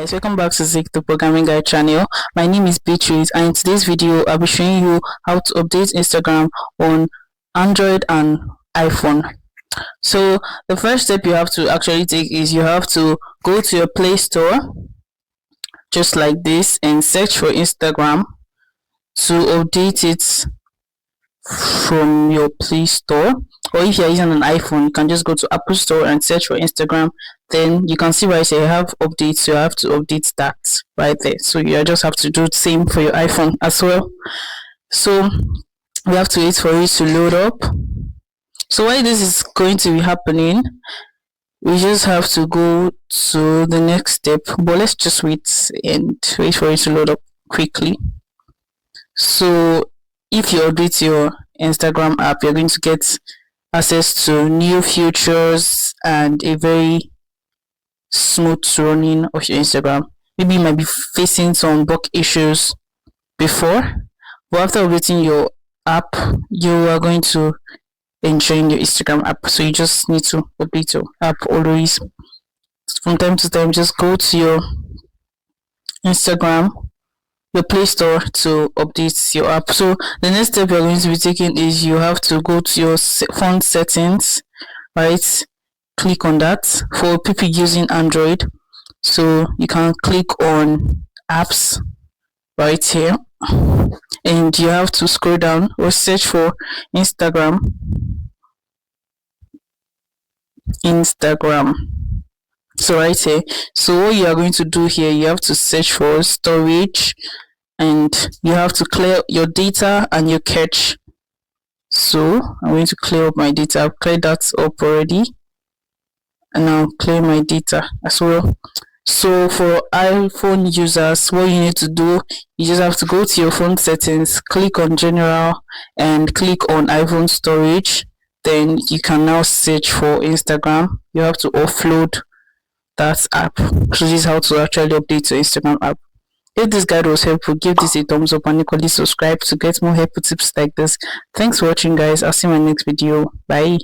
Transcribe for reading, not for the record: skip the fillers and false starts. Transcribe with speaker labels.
Speaker 1: Guys, welcome back to Zik the Programming Guide channel. My name is Beatrice, and in today's video I'll be showing you how to update Instagram on Android and iPhone. So the first step you have to actually take is you have to go to your Play Store just like this and search for Instagram to update it from your Play Store. Or if you're using an iPhone, you can just go to Apple Store and search for Instagram. Then you can see where I say have updates, so you have to update that right there. So you just have to do the same for your iPhone as well. So we have to wait for it to load up. So while this is going to be happening, we just have to go to the next step, but let's just wait for it to load up quickly. So if you update your Instagram app, you're going to get access to new features and a very smooth running of your Instagram. Maybe you might be facing some bug issues before, but after updating your app, you are going to enjoy your Instagram app. So you just need to update your app always. From time to time, just go to your Instagram, your Play Store, to update your app. So the next step you're going to be taking is you have to go to your phone settings, right? Click on that for people using Android. So you can click on apps right here, and you have to scroll down or search for Instagram. So right here. So what you are going to do here, you have to search for storage, and you have to clear your data and your cache. So I'm going to clear up my data. I've cleared that up already, and I'll clear my data as well. So for iPhone users, what you need to do, you just have to go to your phone settings, click on general, and click on iPhone storage. Then you can now search for Instagram. You have to offload that app. So this is how to actually update your Instagram app. If this guide was helpful, give this a thumbs up and equally subscribe to get more helpful tips like this. Thanks for watching, guys. I'll see you in my next video. Bye.